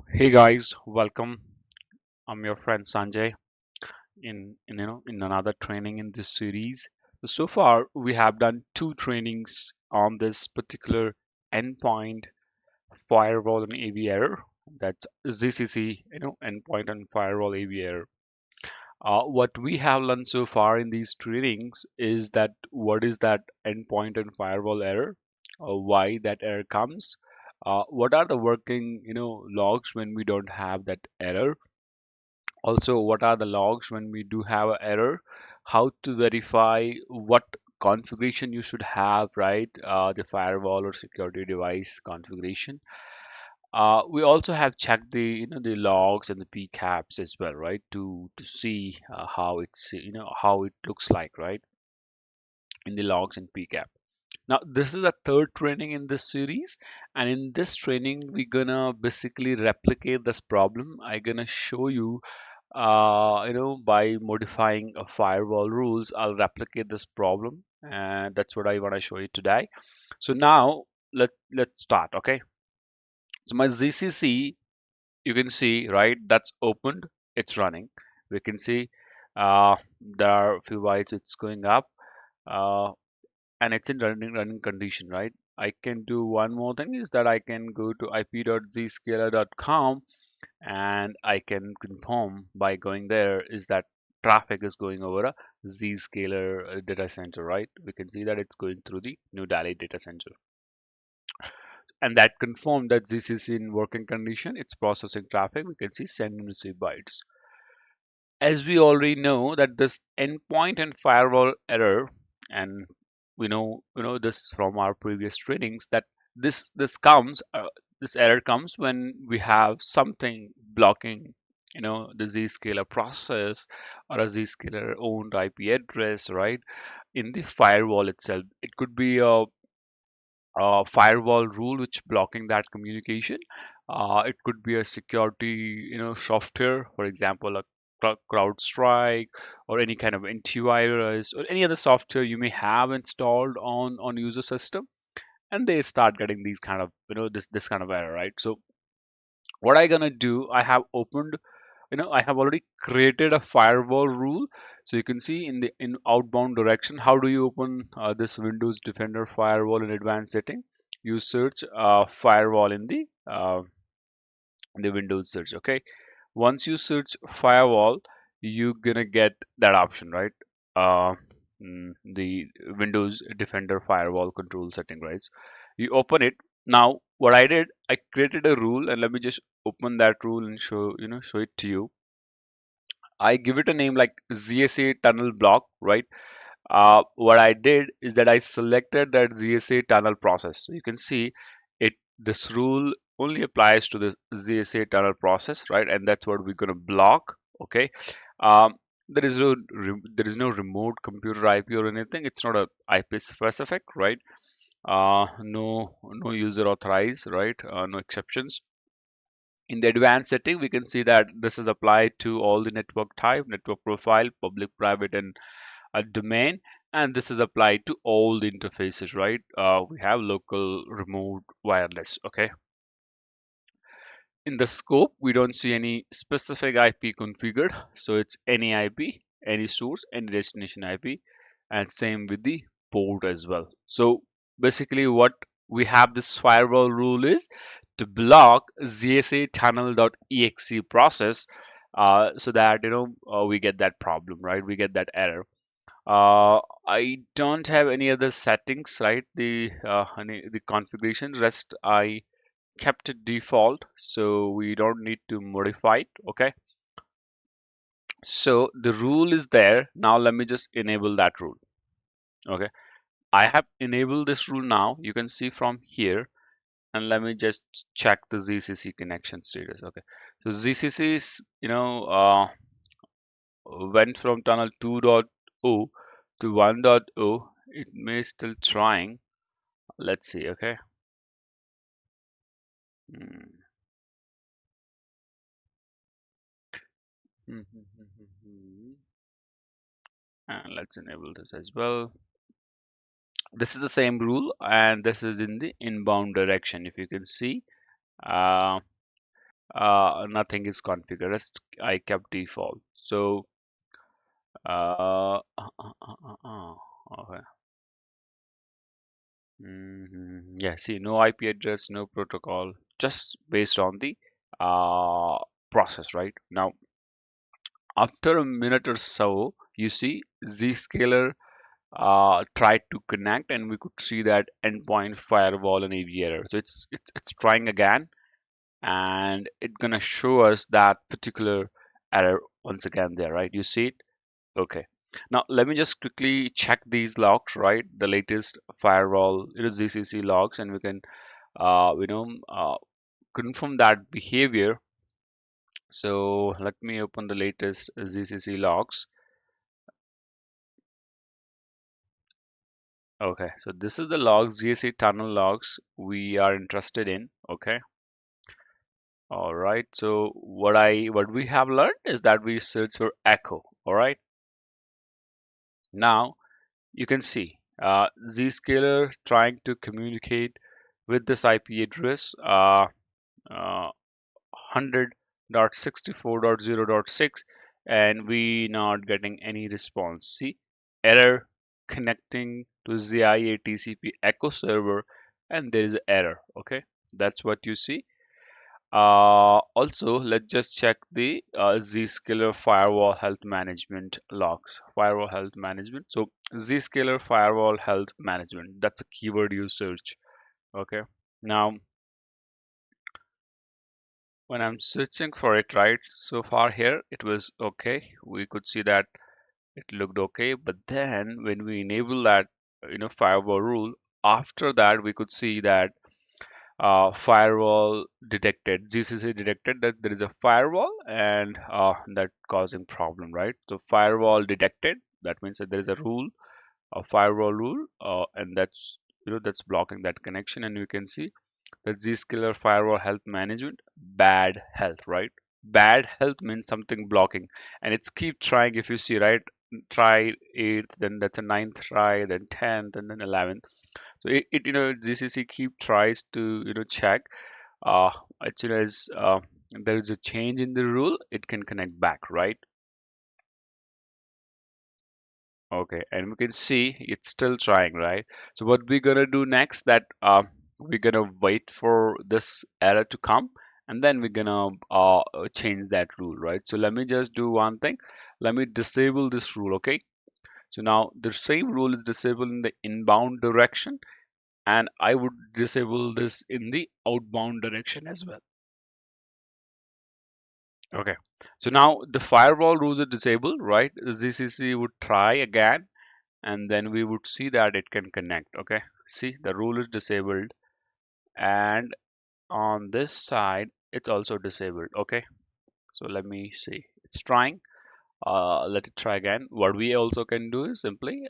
Hey guys, welcome. I'm your friend Sanjay in another training in this series. So far we have done two trainings on this particular endpoint firewall and AV error. That's ZCC, endpoint and firewall AV error. What we have learned so far in these trainings is that what is that endpoint and firewall error, why that error comes, what are the working logs when we don't have that error. Also, what are the logs when we do have an error? How to verify what configuration you should have, right? The firewall or security device configuration. We also have checked the logs and the PCAPs as well, right? To see how how it looks like, right? In the logs and PCAP. Now, this is the third training in this series, and in this training, we're gonna basically replicate this problem. I'm gonna show you by modifying a firewall rules, I'll replicate this problem, and that's what I want to show you today. So now let's start. Okay, so my ZCC, you can see, right, that's opened, it's running. We can see there are a few bytes, it's going up, uh, and it's in running condition, right? I can do one more thing is that I can go to ip.zscaler.com and I can confirm by going there is that traffic is going over a Zscaler data center, right? We can see that it's going through the New Delhi data center. And that confirmed that this is in working condition. It's processing traffic. We can see send and receive bytes. As we already know that this endpoint and firewall error, and we know this from our previous trainings that this error comes when we have something blocking the Zscaler process or a Zscaler owned IP address, right, in the firewall itself. It could be a firewall rule which blocking that communication. It could be a security software, for example a CrowdStrike or any kind of antivirus or any other software you may have installed on user system, and they start getting these kind of this kind of error, right? So what I gonna do, I have opened, I have already created a firewall rule. So you can see in the in outbound direction, how do you open this Windows Defender firewall in advanced setting? You search firewall in the Windows search. Okay, once you search firewall, you gonna get that option, right? The Windows Defender firewall control setting, right? You open it. Now what I did, I created a rule, and let me just open that rule and show it to you. I give it a name like ZSA tunnel block, right? What I did is that I selected that ZSA tunnel process. So you can see it. This rule only applies to the ZSA tunnel process, right? And that's what we're going to block. Okay. Um, there is no remote computer IP or anything. It's not a IP specific, right? No user authorized, right? No exceptions. In the advanced setting, we can see that this is applied to all the network type, network profile, public, private, and a domain, and this is applied to all the interfaces, right? We have local, remote, wireless. Okay, in the scope we don't see any specific IP configured, so it's any IP, any source, any destination IP, and same with the port as well. So basically what we have this firewall rule is to block ZSA tunnel.exe process, so that we get that problem, right? We get that error. I don't have any other settings, right? The configuration rest I kept it default, so we don't need to modify it. Okay, so the rule is there. Now let me just enable that rule. Okay, I have enabled this rule now. You can see from here, and let me just check the ZCC connection status. Okay, so ZCC is went from tunnel 2.0 to 1.0. It may still trying. Let's see. Okay. Hmm. And let's enable this as well. This is the same rule, and this is in the inbound direction. If you can see, uh, nothing is configured. I kept default. So okay. Yeah, see, no IP address, no protocol, just based on the uh, process, right? Now, after a minute or so, you see Zscaler tried to connect, and we could see that endpoint firewall and AV error. So it's trying again, and it's gonna show us that particular error once again there, right? You see it? Okay. Now let me just quickly check these logs, right? The latest firewall, ZCC logs, and we can confirm that behavior. So let me open the latest ZCC logs. Okay, so this is the logs, GSC tunnel logs we are interested in. Okay, all right. So what we have learned is that we search for echo. All right. Now you can see Zscaler trying to communicate with this IP address uh, 100.64.0.6, and we not getting any response. See, error connecting to ZIA TCP echo server, and there is an error. Okay, that's what you see. Also, let's just check the Zscaler firewall health management logs. Firewall health management. So Zscaler firewall health management. That's a keyword you search. Okay. Now, when I'm searching for it, right, so far here it was okay. We could see that it looked okay, but then when we enable that, firewall rule, after that we could see that firewall detected, GCC detected that there is a firewall, and that causing problem, right? So firewall detected, that means that there is a rule, a firewall rule, and that's blocking that connection, and you can see the Zscaler firewall health management, bad health, right? Bad health means something blocking, and it's keep trying. If you see, right, try eighth, then that's a ninth try, then 10th, and then 11th. So GCC keep tries to check. Uh, as soon as there is a change in the rule, it can connect back, right? Okay, and we can see it's still trying, right? So what we're gonna do next, that we're gonna wait for this error to come, and then we're gonna change that rule, right? So let me just do one thing. Let me disable this rule, okay? So now the same rule is disabled in the inbound direction, and I would disable this in the outbound direction as well. Okay, so now the firewall rules are disabled, right? The ZCC would try again, and then we would see that it can connect. Okay, see, the rule is disabled, and on this side it's also disabled. Okay, so let me see, it's trying. Let it try again. What we also can do is simply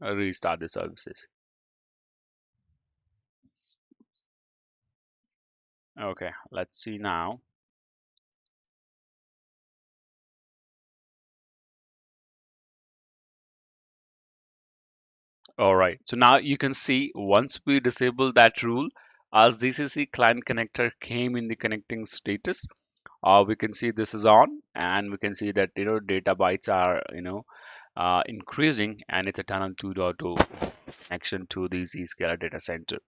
restart the services. Okay, let's see now. All right, so now you can see once we disable that rule, our ZCC client connector came in the connecting status. We can see this is on, and we can see that data bytes are increasing, and it's a tunnel 2.0 connection to the Zscaler data center.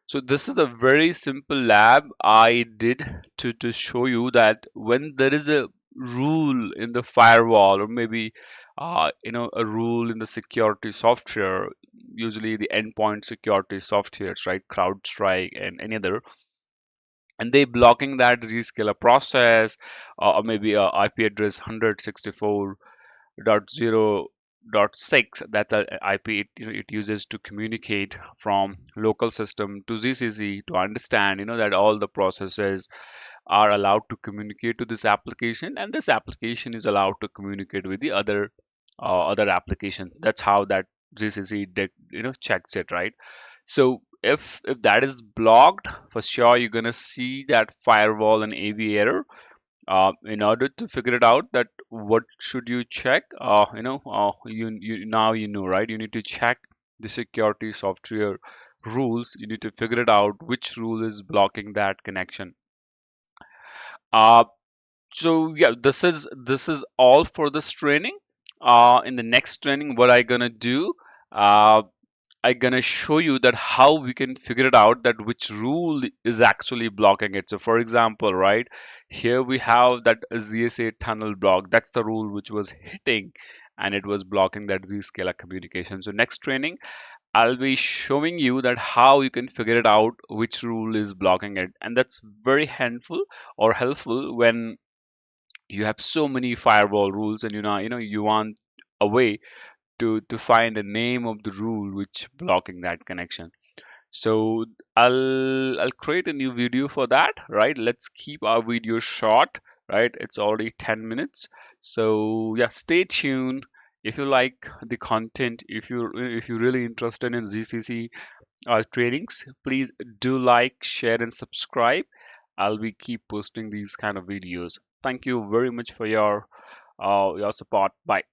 So this is a very simple lab I did to show you that when there is a rule in the firewall, or maybe a rule in the security software, usually the endpoint security softwares, right, CrowdStrike and any other, and they blocking that Zscaler process, or maybe a IP address 164.0.6, that's a IP it uses to communicate from local system to ZCC, to understand that all the processes are allowed to communicate to this application, and this application is allowed to communicate with the other application. That's how that ZCC checks it, right? So if that is blocked, for sure you're gonna see that firewall and AV error. In order to figure it out, that what should you check? You now you know, right? You need to check the security software rules. You need to figure it out which rule is blocking that connection. Uh, so yeah, this is all for this training. In the next training, what I gonna do? Uh, I gonna show you that how we can figure it out that which rule is actually blocking it. So for example, right here we have that ZSA tunnel block. That's the rule which was hitting and it was blocking that Zscaler communication. So next training, I'll be showing you that how you can figure it out which rule is blocking it. And that's very helpful when you have so many firewall rules and you want a way to find a name of the rule which blocking that connection. So I'll create a new video for that, right? Let's keep our video short, right? It's already 10 minutes. So yeah, stay tuned. If you like the content, if you're really interested in ZCC trainings, please do like, share, and subscribe. I'll be keep posting these kind of videos. Thank you very much for your support. Bye.